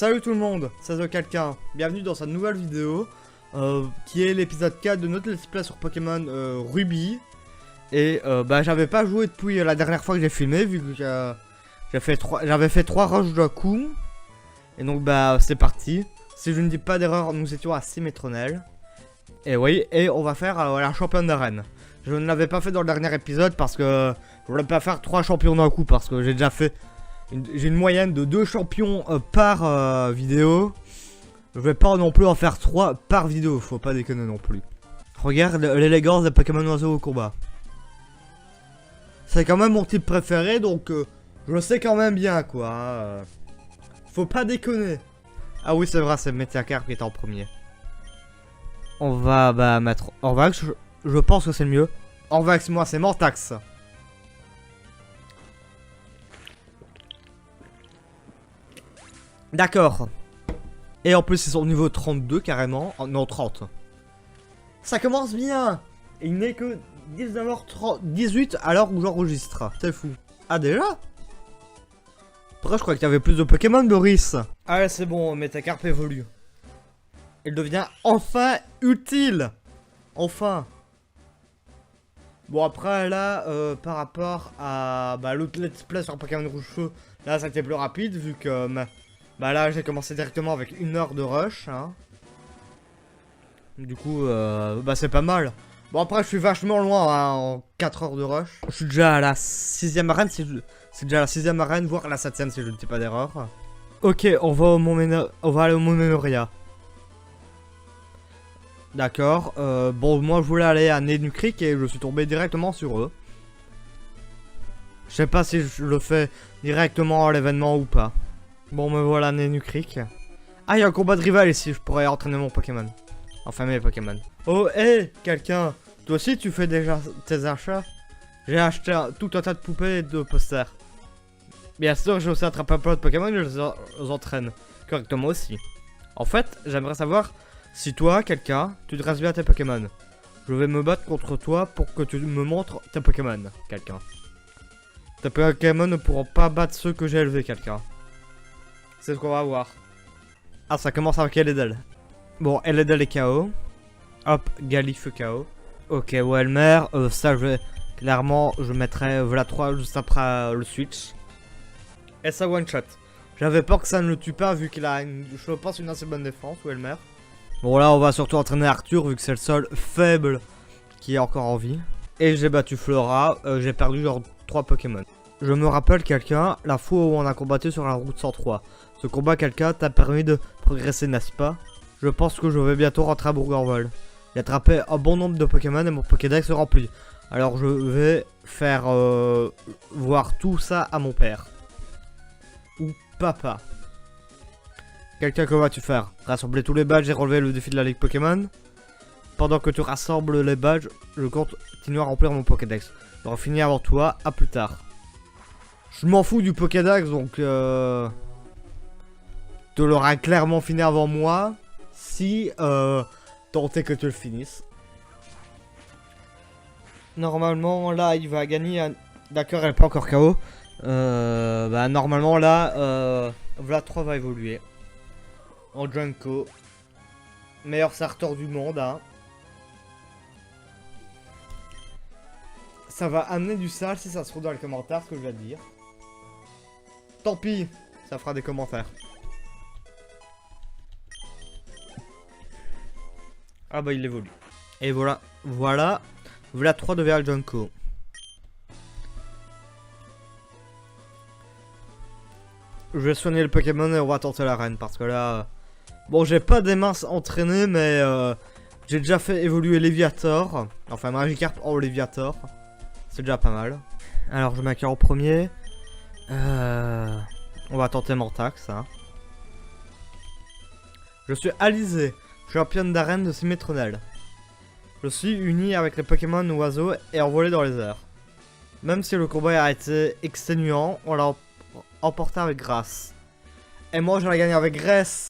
Salut tout le monde, c'est The Quelqu'un. Bienvenue dans cette nouvelle vidéo qui est l'épisode 4 de notre let's play sur Pokémon Ruby. Et j'avais pas joué depuis la dernière fois que j'ai filmé vu que j'avais fait 3 rushs de coup. Et donc c'est parti. Si je ne dis pas d'erreur, nous étions à Symmetronel. Et oui, et on va faire la championne d'arène. Je ne l'avais pas fait dans le dernier épisode parce que je voulais pas faire 3 champions d'un coup parce que j'ai déjà fait... J'ai une moyenne de 2 champions par vidéo. Je vais pas non plus en faire 3 par vidéo, faut pas déconner non plus. Regarde l'élégance des Pokémon oiseaux au combat. C'est quand même mon type préféré, donc je le sais quand même bien quoi. Faut pas déconner. Ah oui c'est vrai, c'est Metacarp qui est en premier. On va mettre Orvax, je pense que c'est le mieux. Orvax, moi c'est Mortax. D'accord. Et en plus, ils sont au niveau 32 carrément. Oh, non, 30. Ça commence bien. Il n'est que 19h18 à l'heure où j'enregistre. C'est fou. Ah, déjà? Après, je crois que tu avais plus de Pokémon, Boris. Ah, c'est bon, Metacarp évolue. Il devient enfin utile. Enfin. Bon, après, là, par rapport à l'autre let's play sur Pokémon Rouge Feu, là, ça a été plus rapide vu que... là j'ai commencé directement avec 1 heure de rush hein. Du coup c'est pas mal. Bon après je suis vachement loin hein, en 4 heures de rush. Je suis déjà à la 6ème arène c'est déjà la 6ème arène, voire la 7ème si je ne dis pas d'erreur. Ok, on va aller au Mont Memoria. D'accord, bon moi je voulais aller à Nenu Creek et je suis tombé directement sur eux. Je sais pas si je le fais directement à l'événement ou pas. Bon me voilà Nenu Creek. Ah il y a un combat de rival ici, je pourrais entraîner mon Pokémon. Enfin mes Pokémon. Oh hé quelqu'un, toi aussi tu fais déjà tes achats? J'ai acheté tout un tas de poupées et de posters. Bien sûr j'ai aussi attrapé un peu de Pokémon et je les entraîne correctement aussi. En fait j'aimerais savoir si toi quelqu'un tu dresses bien tes Pokémon. Je vais me battre contre toi pour que tu me montres tes Pokémon quelqu'un. Tes Pokémon ne pourront pas battre ceux que j'ai élevés quelqu'un. C'est ce qu'on va voir. Ah, ça commence avec Eledel. Bon, Eledel est KO. Hop, Galifeu KO. Ok, Welmer, ça je vais... Clairement, je mettrai Vla 3 juste après le switch. Et ça one shot. J'avais peur que ça ne le tue pas vu qu'il a, je pense, une assez bonne défense, Welmer. Bon là, on va surtout entraîner Arthur vu que c'est le seul faible qui est encore en vie. Et j'ai battu Flora, j'ai perdu genre 3 Pokémon. Je me rappelle quelqu'un, la fois où on a combattu sur la route 103. Ce combat, quelqu'un t'a permis de progresser, n'est-ce pas? Je pense que je vais bientôt rentrer à Bourg-en-Val. J'ai attrapé un bon nombre de Pokémon et mon Pokédex se remplit. Alors je vais faire voir tout ça à mon père. Ou papa. Quelqu'un, que vas-tu faire? Rassembler tous les badges et relever le défi de la Ligue Pokémon? Pendant que tu rassembles les badges, je continue à remplir mon Pokédex. J'aurai fini avant toi, à plus tard. Je m'en fous du Pokédex, donc tu l'auras clairement fini avant moi, si tant est que tu le finisses. Normalement, là, il va gagner... D'accord, elle n'est pas encore KO. Normalement, là, Vlad 3 va évoluer. En Junko. Meilleur starter du monde, hein. Ça va amener du sale si ça se trouve dans les commentaires, ce que je vais te dire. Tant pis, ça fera des commentaires. Ah bah il évolue. Et voilà, voilà 3 devient le Junko. Je vais soigner le Pokémon et on va tenter l'arène parce que là... Bon j'ai pas des minces entraînées mais j'ai déjà fait évoluer Léviator. Enfin Magikarp en Léviator. C'est déjà pas mal. Alors je mets en premier. On va tenter Mortax hein. Je suis Alizé, championne d'arène de Symmetronel. Je suis uni avec les Pokémon oiseaux et envolé dans les airs. Même si le combat a été exténuant, on l'a emporté avec grâce. Et moi je l'ai gagné avec graisse.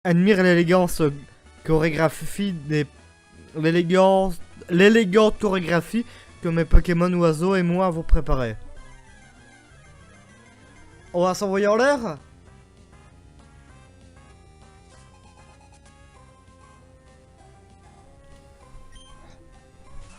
Admire l'élégance chorégraphie des... L'élégante chorégraphie que mes Pokémon oiseaux et moi avons préparé. On va s'envoyer en l'air?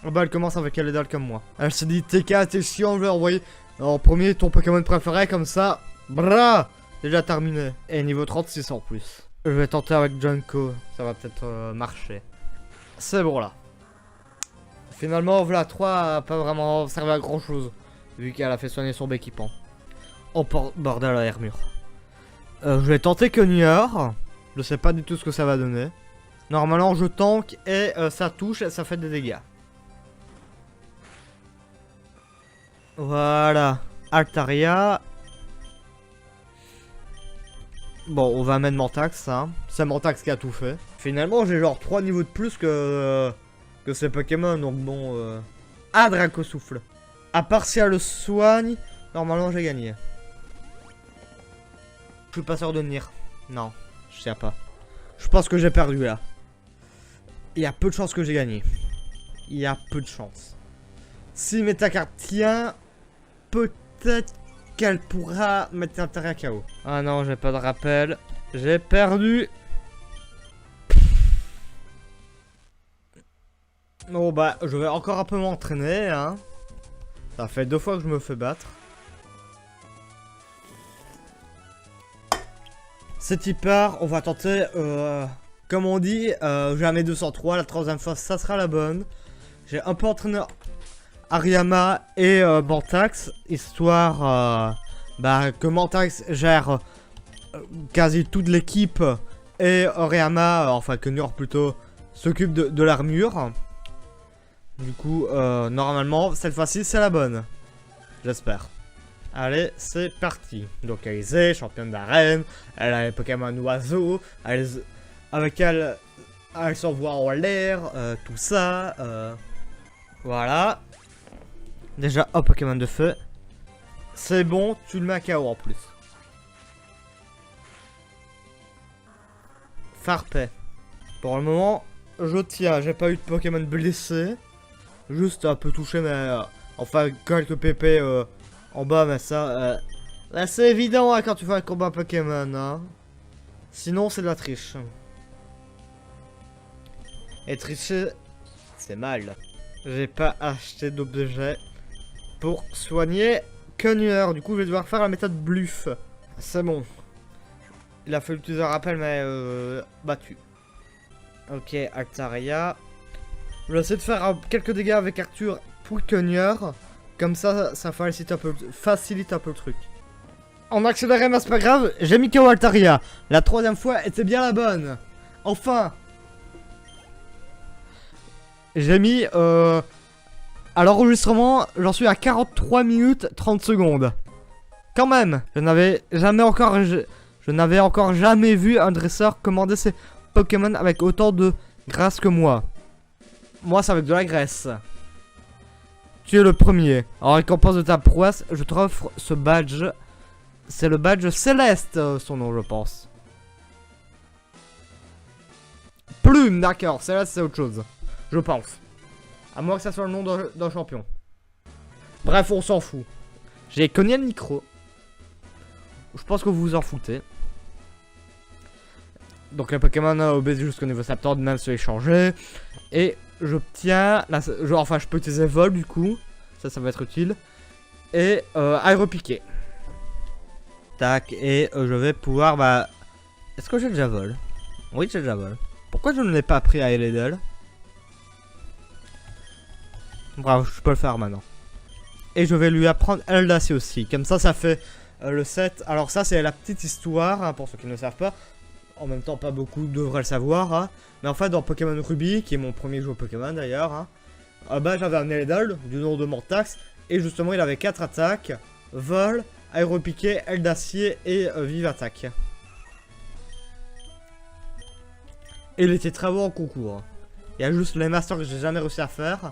Oh bah elle commence avec elle dalle comme moi. Elle se dit TK t'es chiant, je vais envoyer en premier ton Pokémon préféré comme ça. Bra. Déjà terminé. Et niveau 36 en plus. Je vais tenter avec Junko, ça va peut-être marcher. C'est bon là. Finalement voilà 3 a pas vraiment servi à grand chose. Vu qu'elle a fait soigner son équipement. Oh bordel à Hermure. Je vais tenter Cogneur. Je sais pas du tout ce que ça va donner. Normalement je tank et ça touche et ça fait des dégâts. Voilà. Altaria. Bon, on va mettre Mantax, hein. C'est Mantax qui a tout fait. Finalement, j'ai genre 3 niveaux de plus que ces Pokémon, donc bon... Ah, Draco Souffle. À part si elle le soigne, normalement j'ai gagné. Je suis pas sûr de tenir. Non, je sais pas. Je pense que j'ai perdu là. Il y a peu de chances que j'ai gagné. Il y a peu de chances. Si Métacarte tient, peut-être qu'elle pourra mettre un terrain KO. Ah non, j'ai pas de rappel. J'ai perdu. Bon bah, je vais encore un peu m'entraîner, hein. Ça fait 2 fois que je me fais battre. C'est hyper, on va tenter, comme on dit, jamais 203, la 3e fois ça sera la bonne. J'ai un peu entraîné Hariyama et Mantax, histoire que Mantax gère quasi toute l'équipe et Hariyama, enfin Cogneur plutôt, s'occupe de l'armure. Du coup, normalement, cette fois-ci, c'est la bonne. J'espère. Allez, c'est parti. Donc, Alizé, championne d'arène. Elle a les Pokémon oiseaux. Avec elle s'envoie en l'air. Tout ça. Voilà. Déjà, hop, Pokémon de feu. C'est bon, tu le mets à KO en plus. Farpé. Pour le moment, je tiens. J'ai pas eu de Pokémon blessé. Juste un peu touché, mais enfin quelques PP en bas, mais ça, là c'est évident hein, quand tu fais un combat Pokémon. Hein. Sinon, c'est de la triche. Et tricher, c'est mal. J'ai pas acheté d'objet pour soigner Cogneur. Du coup, je vais devoir faire la méthode Bluff. C'est bon. Il a fallu utiliser un rappel, mais battu. Ok, Altaria. Je vais essayer de faire quelques dégâts avec Arthur pour Cogneur. Comme ça, ça facilite un peu le truc. En accéléré, mais c'est pas grave. J'ai mis KO Altaria. La 3e fois était bien la bonne. Enfin. J'ai mis... à l'enregistrement, j'en suis à 43 minutes 30 secondes. Quand même. Je n'avais encore jamais vu un dresseur commander ses Pokémon avec autant de grâce que moi. Moi, c'est avec de la graisse. Tu es le premier. En récompense de ta prouesse, je te offre ce badge. C'est le badge Céleste, son nom, je pense. Plume, d'accord. Céleste, c'est autre chose. Je pense. À moins que ça soit le nom d'un champion. Bref, on s'en fout. J'ai cogné le micro. Je pense que vous vous en foutez. Donc, les Pokémon obéissent jusqu'au niveau 70, même se échanger. Et j'obtiens, enfin je peux utiliser vol du coup, ça va être utile. Et aéropiqué. Tac, et je vais pouvoir, est-ce que j'ai déjà vol? Oui, j'ai déjà vol. Pourquoi je ne l'ai pas pris à Eledel? Bravo, je peux le faire maintenant. Et je vais lui apprendre Eldacier aussi, comme ça fait le 7. Alors ça c'est la petite histoire, hein, pour ceux qui ne le savent pas. En même temps, pas beaucoup devraient le savoir. Hein. Mais en fait, dans Pokémon Ruby, qui est mon premier jeu Pokémon d'ailleurs, hein, j'avais un Eledal du nom de Mantax. Et justement, il avait 4 attaques. Vol, Aéropiqué, Aile d'Acier et Vive Attaque. Et il était très bon en concours. Il y a juste les masters que j'ai jamais réussi à faire.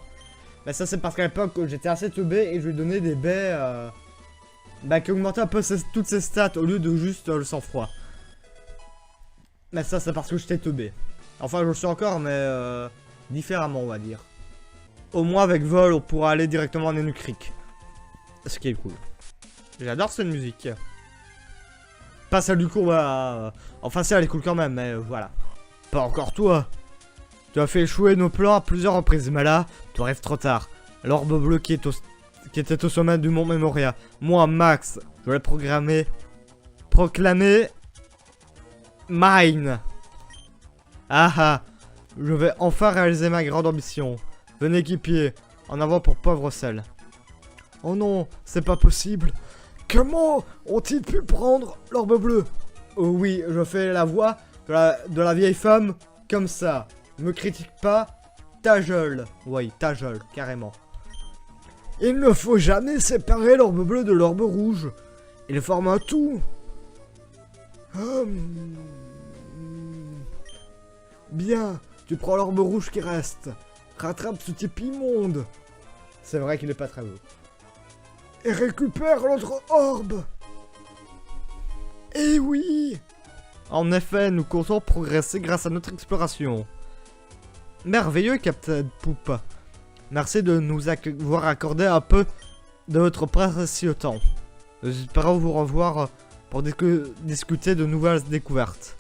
Mais ça, c'est parce qu'à l'époque, j'étais assez teubé et je lui donnais des baies qui augmentaient un peu toutes ses stats au lieu de juste le sang-froid. Mais ça, c'est parce que j'étais teubé. Enfin, je le suis encore, mais différemment, on va dire. Au moins, avec vol, on pourra aller directement en Enukrik. Ce qui est cool. J'adore cette musique. pas celle du combat. Enfin, celle elle est cool quand même, mais voilà. Pas encore toi. Tu as fait échouer nos plans à plusieurs reprises, mais là, tu arrives trop tard. L'orbe bleu qui était au sommet du mont Memoria. Moi, Max, je l'ai proclamé mine. Ah ah, je vais enfin réaliser ma grande ambition. Venez équipier, en avant pour pauvre sel. Oh non, c'est pas possible. Comment ont-ils pu prendre l'orbe bleu? Oh oui, je fais la voix de la vieille femme comme ça. Me critique pas, ta gueule. Oui, ta gueule, carrément. Il ne faut jamais séparer l'orbe bleu de l'orbe rouge. Ils forment un tout. Bien, tu prends l'orbe rouge qui reste. Rattrape ce type immonde. C'est vrai qu'il est pas très beau. Et récupère l'autre orbe. Eh oui. En effet, nous comptons progresser grâce à notre exploration. Merveilleux, Captain Poop. Merci de nous avoir accordé un peu de votre précieux temps. Nous espérons vous revoir pour discuter de nouvelles découvertes.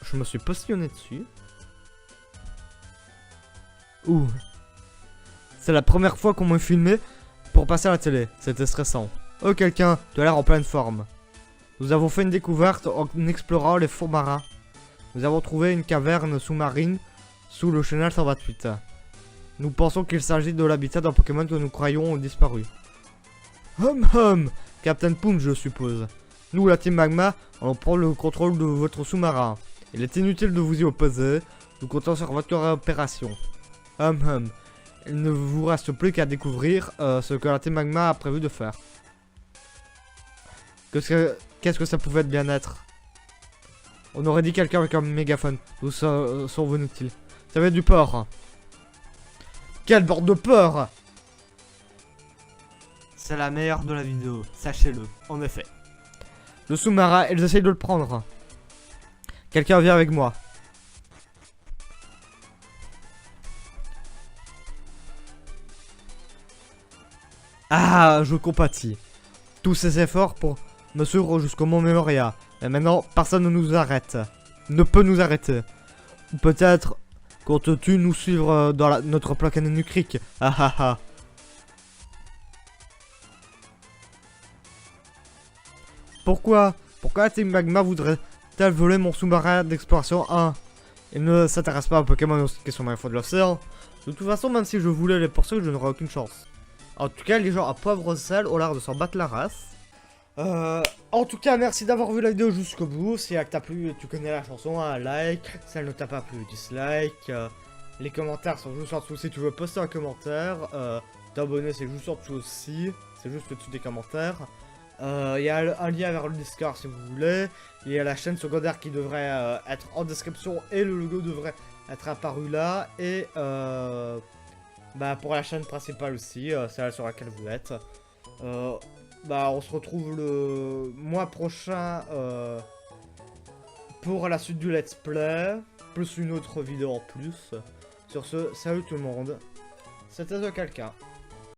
Je me suis positionné dessus. Ouh. C'est la première fois qu'on m'a filmé pour passer à la télé. C'était stressant. Oh, quelqu'un, tu as l'air en pleine forme. Nous avons fait une découverte en explorant les fonds marins. Nous avons trouvé une caverne sous-marine sous le chenal 128. Nous pensons qu'il s'agit de l'habitat d'un Pokémon que nous croyons ont disparu. Captain Poon, je suppose. Nous, la Team Magma, allons prendre le contrôle de votre sous-marin. Il est inutile de vous y opposer. Nous comptons sur votre opération. Il ne vous reste plus qu'à découvrir ce que la Team Magma a prévu de faire. Qu'est-ce que ça pouvait bien être? On aurait dit quelqu'un avec un mégaphone. D'où sont venus-ils? Ça va être du porc. Quelle bande de porc! C'est la meilleure de la vidéo, sachez-le, en effet. Le sous-marin, ils essayent de le prendre. Quelqu'un vient avec moi. Ah, je compatis. Tous ces efforts pour me suivre jusqu'au mont Memoria. Et maintenant, personne ne nous arrête. Ne peut nous arrêter. Ou peut-être comptes-tu nous suivre dans notre plaque anénucrique? Ah ah ah. Pourquoi la Team Magma voudrait-elle voler mon sous-marin d'exploration 1? Il ne s'intéresse pas aux Pokémon qui sont dans les fonds de l'océan. De toute façon, même si je voulais les poursuivre, je n'aurais aucune chance. En tout cas, les gens à Poivre Sel ont l'air de s'en battre la race. En tout cas, merci d'avoir vu la vidéo jusqu'au bout. Si elle t'a plu, tu connais la chanson, un like. Si elle ne t'a pas plu, dislike. Les commentaires sont juste en dessous si tu veux poster un commentaire. T'abonner, c'est juste en dessous aussi. C'est juste au-dessus des commentaires. Il y a un lien vers le Discord si vous voulez. Il y a la chaîne secondaire qui devrait être en description et le logo devrait être apparu là. Et bah pour la chaîne principale aussi, celle sur laquelle vous êtes. Bah on se retrouve le mois prochain pour la suite du let's play, plus une autre vidéo en plus. Sur ce, salut tout le monde, c'était The Quelqu'un.